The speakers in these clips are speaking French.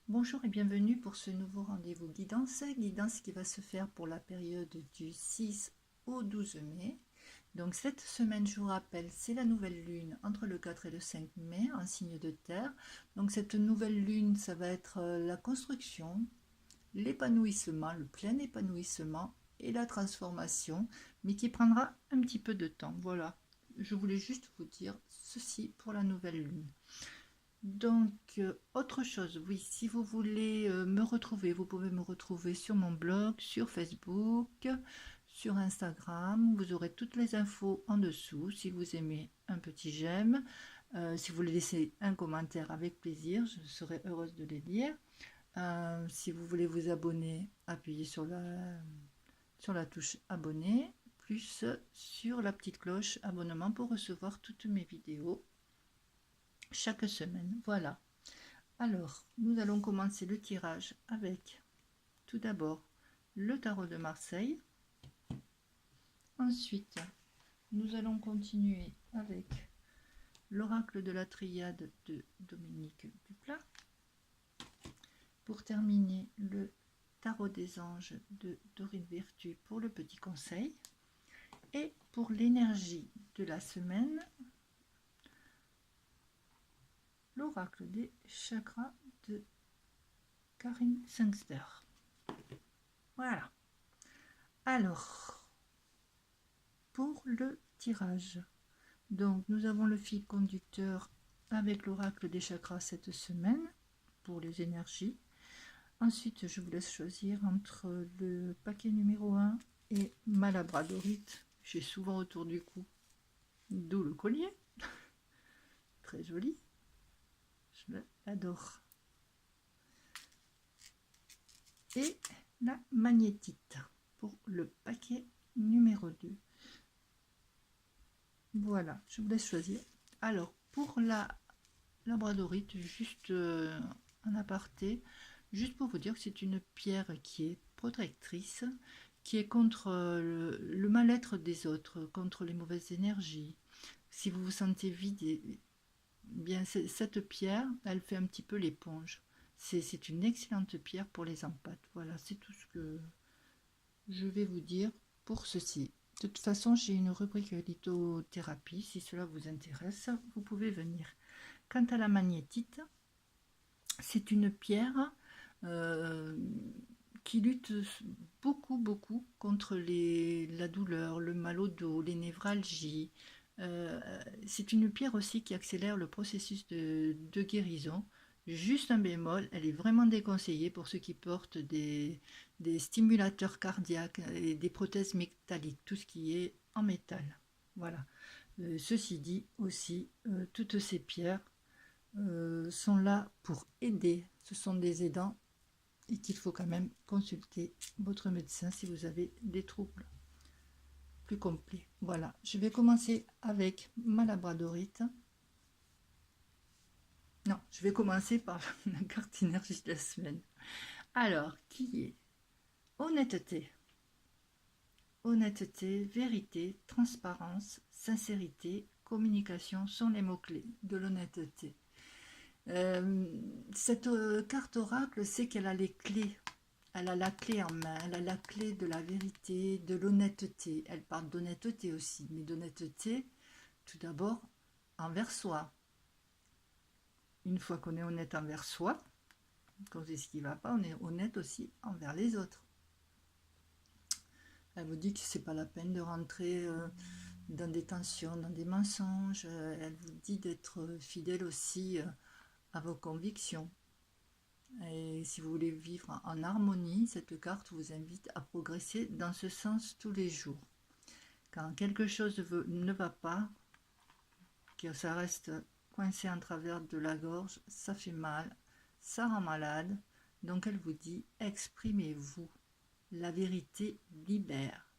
Bonjour et bienvenue pour ce nouveau rendez-vous guidance qui va se faire pour la période du 6 au 12 mai. Donc cette semaine, je vous rappelle, c'est la nouvelle lune entre le 4 et le 5 mai en signe de terre. Donc cette nouvelle lune, ça va être la construction, l'épanouissement, le plein épanouissement et la transformation, mais qui prendra un petit peu de temps. Voilà, je voulais juste vous dire ceci pour la nouvelle lune. Donc, autre chose, oui, si vous voulez me retrouver, vous pouvez me retrouver sur mon blog, sur Facebook, sur Instagram. Vous aurez toutes les infos en dessous. Si vous aimez, un petit j'aime. Si vous voulez laisser un commentaire, avec plaisir, je serai heureuse de les lire. Si vous voulez vous abonner, appuyez sur la touche abonner, plus sur la petite cloche abonnement pour recevoir toutes mes vidéos chaque semaine. Voilà. Alors, nous allons commencer le tirage avec tout d'abord le tarot de Marseille. Ensuite, nous allons continuer avec l'oracle de la triade de Dominique Duplat. Pour terminer, le tarot des anges de Dorine Vertu pour le petit conseil. Et pour l'énergie de la semaine, l'oracle des chakras de Karine Sengster. Voilà. Alors, pour le tirage, donc nous avons le fil conducteur avec l'oracle des chakras cette semaine pour les énergies. Ensuite, je vous laisse choisir entre le paquet numéro 1 et ma labradorite. J'ai souvent autour du cou, d'où le collier. Très joli. Je l'adore. Et la magnétite pour le paquet numéro 2. Voilà, je vous laisse choisir. Alors, pour la labradorite, juste en aparté, juste pour vous dire que c'est une pierre qui est protectrice, qui est contre le mal-être des autres, contre les mauvaises énergies. Si vous vous sentez vide, bien cette pierre, elle fait un petit peu l'éponge. C'est une excellente pierre pour les empathes. Voilà, c'est tout ce que je vais vous dire pour ceci. De toute façon, j'ai une rubrique lithothérapie. Si cela vous intéresse, vous pouvez venir. Quant à la magnétite, c'est une pierre qui lutte beaucoup contre la douleur, le mal au dos, les névralgies. C'est une pierre aussi qui accélère le processus de guérison. Juste un bémol, elle est vraiment déconseillée pour ceux qui portent des stimulateurs cardiaques et des prothèses métalliques, tout ce qui est en métal. Voilà. Ceci dit aussi, toutes ces pierres sont là pour aider. Ce sont des aidants et qu'il faut quand même consulter votre médecin si vous avez des troubles plus complets. Voilà, je vais commencer avec ma labradorite. Non, je vais commencer par la carte énergie de la semaine. Alors, qui est honnêteté. Honnêteté, vérité, transparence, sincérité, communication sont les mots-clés de l'honnêteté. Cette carte oracle, c'est qu'elle a les clés. Elle a la clé en main, elle a la clé de la vérité, de l'honnêteté. Elle parle d'honnêteté aussi, mais d'honnêteté, tout d'abord, envers soi. Une fois qu'on est honnête envers soi, quand c'est ce qui ne va pas, on est honnête aussi envers les autres. Elle vous dit que ce n'est pas la peine de rentrer dans des tensions, dans des mensonges. Elle vous dit d'être fidèle aussi à vos convictions. Et si vous voulez vivre en harmonie, cette carte vous invite à progresser dans ce sens tous les jours. Quand quelque chose ne va pas, que ça reste coincé en travers de la gorge, ça fait mal, ça rend malade. Donc elle vous dit, exprimez-vous. La vérité libère.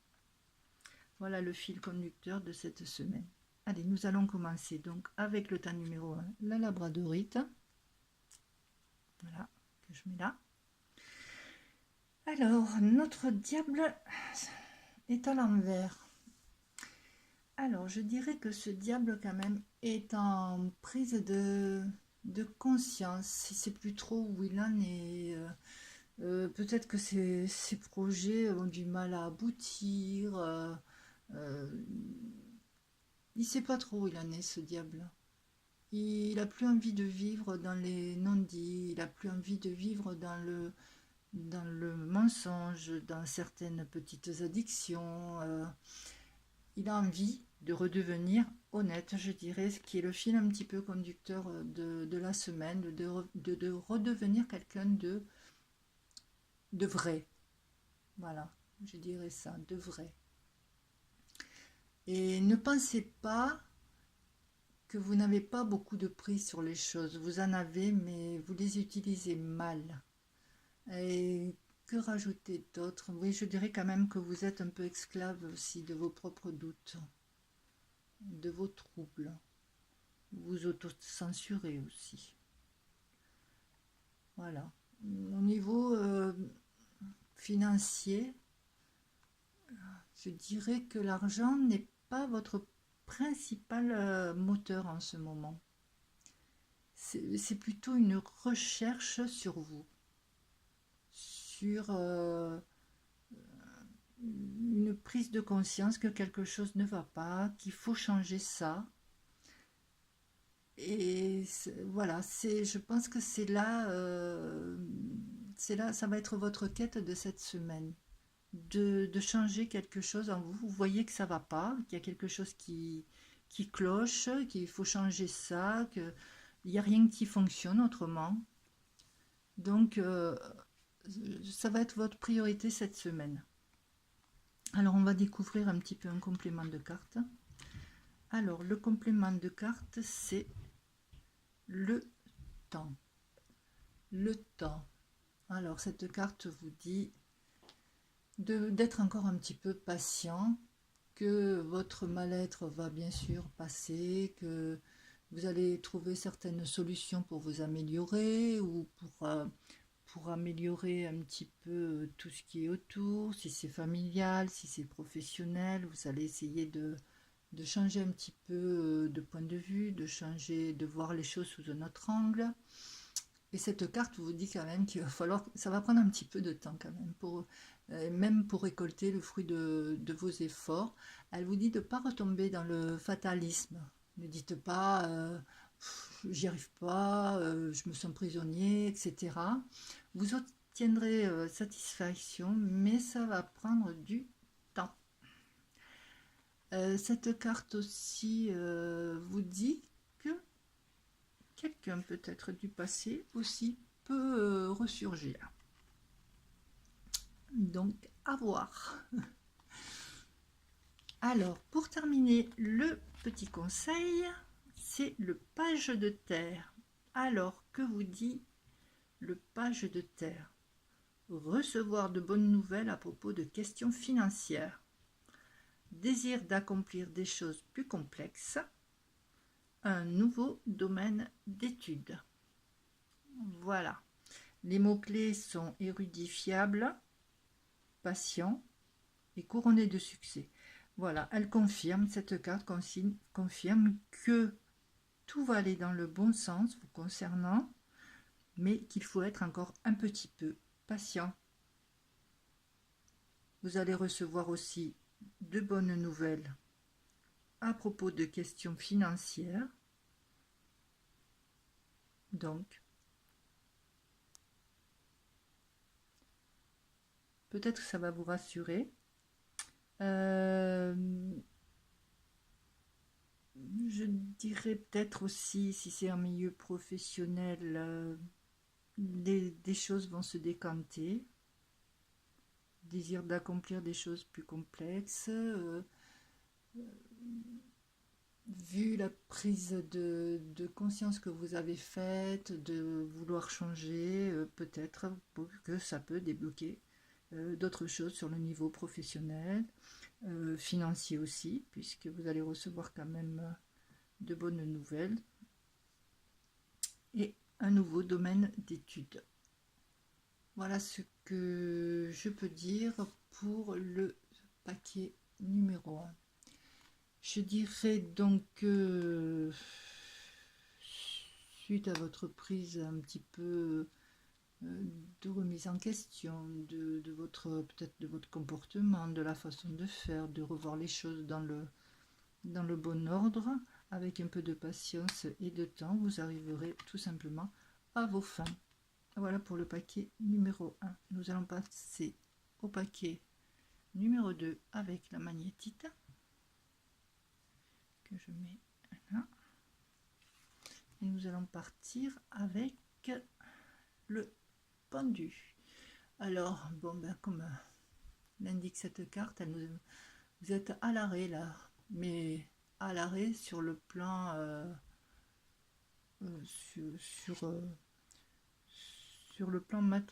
Voilà le fil conducteur de cette semaine. Allez, nous allons commencer donc avec le tas numéro 1, la labradorite. Voilà, que je mets là. Alors, notre diable est à l'envers. Alors, je dirais que ce diable, quand même, est en prise de de conscience. Si c'est plus trop où il en est. Peut-être que ces projets ont du mal à aboutir. Euh, il sait pas trop où il en est, ce diable. Il a plus envie de vivre dans les non-dits. Il a plus envie de vivre dans le mensonge, dans certaines petites addictions. Il a envie de redevenir honnête, je dirais, ce qui est le fil un petit peu conducteur de la semaine, de redevenir quelqu'un de vrai. Voilà, je dirais ça, de vrai. Et ne pensez pas que vous n'avez pas beaucoup de prise sur les choses. Vous en avez, mais vous les utilisez mal. Et que rajouter d'autre? Oui, je dirais quand même que vous êtes un peu esclave aussi de vos propres doutes, de vos troubles. Vous auto-censurez aussi. Voilà. Au niveau financier, je dirais que l'argent n'est pas votre principal moteur en ce moment. C'est plutôt une recherche sur vous, sur une prise de conscience que quelque chose ne va pas, qu'il faut changer ça. Et voilà, je pense que c'est là, ça va être votre quête de cette semaine, de changer quelque chose en vous. Vous voyez que ça va pas, qu'il y a quelque chose qui cloche, qu'il faut changer ça, qu'il n'y a rien qui fonctionne autrement. Donc, ça va être votre priorité cette semaine. Alors, on va découvrir un petit peu un complément de carte. Alors, le complément de carte, c'est le temps. Le temps. Alors, cette carte vous dit d'être encore un petit peu patient, que votre mal-être va bien sûr passer, que vous allez trouver certaines solutions pour vous améliorer ou pour améliorer un petit peu tout ce qui est autour, si c'est familial, si c'est professionnel, vous allez essayer de changer un petit peu de point de vue, de changer, de voir les choses sous un autre angle. Et cette carte vous dit quand même qu'il va falloir, ça va prendre un petit peu de temps quand même pour récolter le fruit de vos efforts. Elle vous dit de ne pas retomber dans le fatalisme. Ne dites pas j'y arrive pas, je me sens prisonnier, etc. Vous obtiendrez satisfaction, mais ça va prendre du temps. Cette carte aussi vous dit que quelqu'un peut-être du passé aussi peut ressurgir. Donc, à voir. Alors, pour terminer, le petit conseil, c'est le page de terre. Alors, que vous dit le page de terre? Recevoir de bonnes nouvelles à propos de questions financières. Désir d'accomplir des choses plus complexes. Un nouveau domaine d'études. Voilà. Les mots-clés sont érudit fiable, patient et couronné de succès. Voilà, elle confirme, cette carte confirme que tout va aller dans le bon sens vous concernant, mais qu'il faut être encore un petit peu patient. Vous allez recevoir aussi de bonnes nouvelles à propos de questions financières. Donc, peut-être que ça va vous rassurer. Je dirais peut-être aussi, si c'est un milieu professionnel, des choses vont se décanter. Désir d'accomplir des choses plus complexes. Vu la prise de conscience que vous avez faite, de vouloir changer, peut-être que ça peut débloquer d'autres choses sur le niveau professionnel, financier aussi, puisque vous allez recevoir quand même de bonnes nouvelles, et un nouveau domaine d'études. Voilà ce que je peux dire pour le paquet numéro 1. Je dirais donc suite à votre prise un petit peu de remise en question de votre, peut-être de votre comportement, de la façon de faire, de revoir les choses dans le bon ordre. Avec un peu de patience et de temps, vous arriverez tout simplement à vos fins. Voilà pour le paquet numéro 1. Nous allons passer au paquet numéro 2 avec la magnétite que je mets là. Et nous allons partir avec le pendu. Alors, bon, ben, comme l'indique cette carte, vous êtes à l'arrêt là, mais à l'arrêt sur le plan sur le plan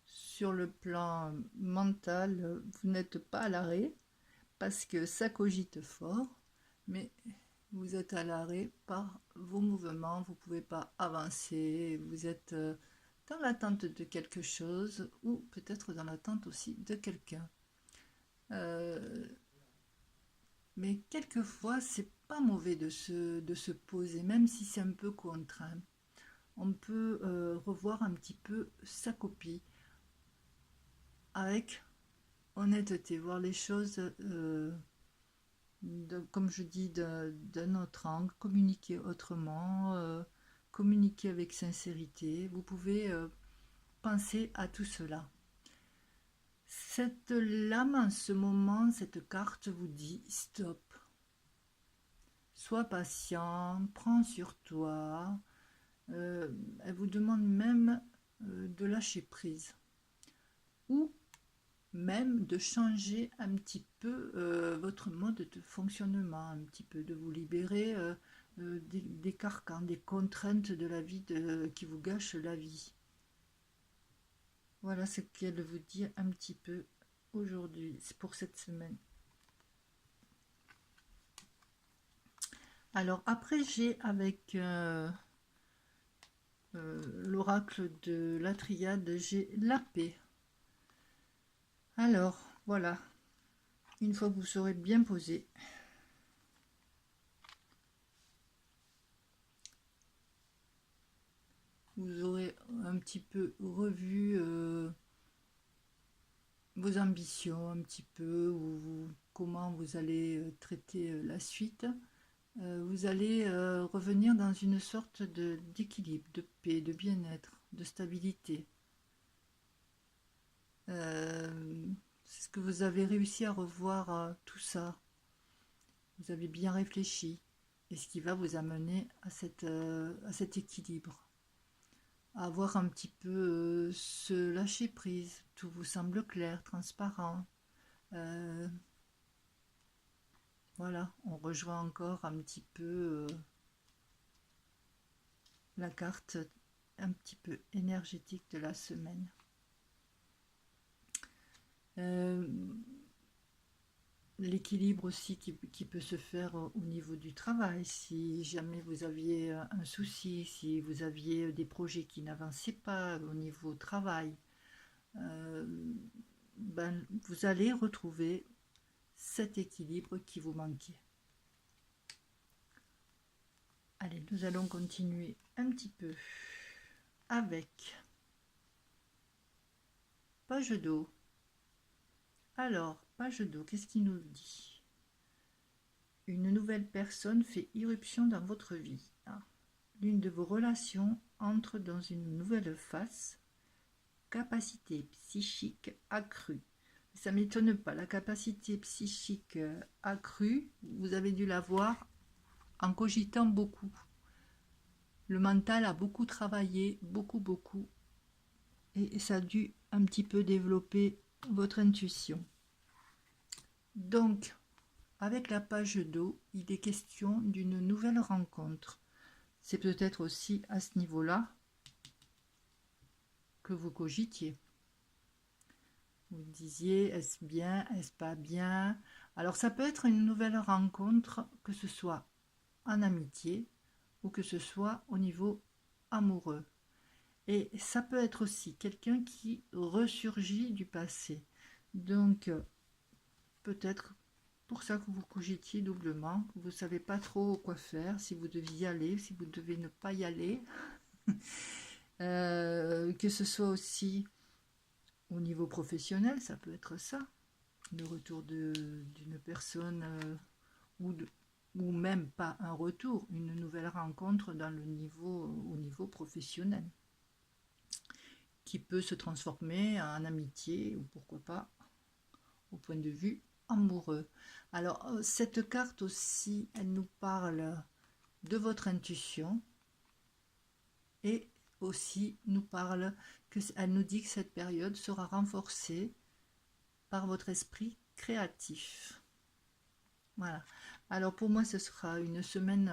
sur le plan mental, vous n'êtes pas à l'arrêt parce que ça cogite fort, mais vous êtes à l'arrêt par vos mouvements, vous ne pouvez pas avancer, vous êtes dans l'attente de quelque chose ou peut-être dans l'attente aussi de quelqu'un. Mais quelquefois, c'est pas mauvais de se poser, même si c'est un peu contraint. On peut revoir un petit peu sa copie avec honnêteté, voir les choses, comme je dis, d'un autre angle, communiquer autrement, communiquer avec sincérité. Vous pouvez penser à tout cela. Cette lame, en ce moment, cette carte vous dit stop. Sois patient, prends sur toi. Elle vous demande même de lâcher prise. Ou même de changer un petit peu votre mode de fonctionnement, un petit peu de vous libérer des carcans, des contraintes de la vie qui vous gâchent la vie. Voilà ce qu'elle vous dit un petit peu aujourd'hui, c'est pour cette semaine. Alors après j'ai avec l'oracle de la triade, j'ai la paix. Alors voilà, une fois que vous serez bien posé, vous aurez un petit peu revu vos ambitions, un petit peu, ou comment vous allez traiter la suite. Vous allez revenir dans une sorte d'équilibre, de paix, de bien-être, de stabilité. C'est ce que vous avez réussi à revoir tout ça. Vous avez bien réfléchi. Et ce qui va vous amener à cet équilibre. À avoir un petit peu ce lâcher prise. Tout vous semble clair, transparent. Voilà, on rejoint encore un petit peu la carte un petit peu énergétique de la semaine. L'équilibre aussi qui peut se faire au niveau du travail. Si jamais vous aviez un souci, si vous aviez des projets qui n'avançaient pas au niveau travail, ben, vous allez retrouver cet équilibre qui vous manquait. Allez, nous allons continuer un petit peu avec page d'eau. Alors, page d'eau, qu'est-ce qu'il nous dit? Une nouvelle personne fait irruption dans votre vie. L'une de vos relations entre dans une nouvelle phase. Capacité psychique accrue. Ça ne m'étonne pas, la capacité psychique accrue, vous avez dû l'avoir en cogitant beaucoup. Le mental a beaucoup travaillé, beaucoup, et ça a dû un petit peu développer votre intuition. Donc, avec la page d'eau, il est question d'une nouvelle rencontre. C'est peut-être aussi à ce niveau-là que vous cogitiez. Vous disiez, est-ce bien, est-ce pas bien? Alors ça peut être une nouvelle rencontre, que ce soit en amitié ou que ce soit au niveau amoureux. Et ça peut être aussi quelqu'un qui ressurgit du passé. Donc peut-être pour ça que vous cogitiez doublement, que vous ne savez pas trop quoi faire, si vous deviez y aller, si vous devez ne pas y aller. Que ce soit aussi au niveau professionnel, ça peut être ça, le retour d'une personne ou même pas un retour, une nouvelle rencontre dans au niveau professionnel qui peut se transformer en amitié ou pourquoi pas au point de vue amoureux. Alors cette carte aussi, elle nous parle de votre intuition et aussi elle nous dit que cette période sera renforcée par votre esprit créatif. Voilà. Alors pour moi, ce sera une semaine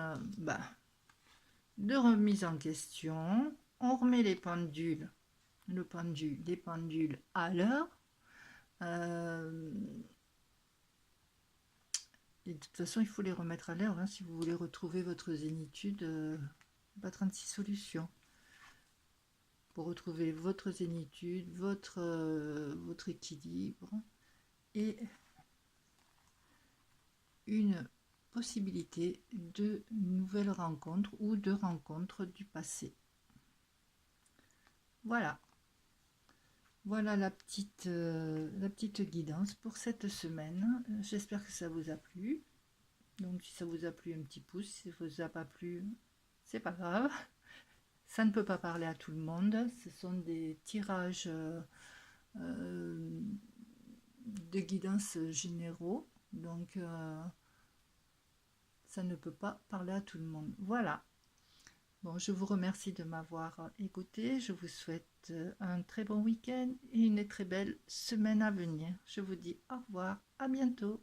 de remise en question. On remet les pendules à l'heure. Et de toute façon, il faut les remettre à l'heure si vous voulez retrouver votre zénitude. Pas 36 solutions pour retrouver votre zénitude, votre équilibre et une possibilité de nouvelles rencontres ou de rencontres du passé. Voilà. Voilà la petite guidance pour cette semaine. J'espère que ça vous a plu. Donc si ça vous a plu, un petit pouce. Si ça vous a pas plu, c'est pas grave. Ça ne peut pas parler à tout le monde. Ce sont des tirages de guidance généraux. Donc ça ne peut pas parler à tout le monde. Voilà. Bon, je vous remercie de m'avoir écouté. Je vous souhaite un très bon week-end et une très belle semaine à venir. Je vous dis au revoir, à bientôt.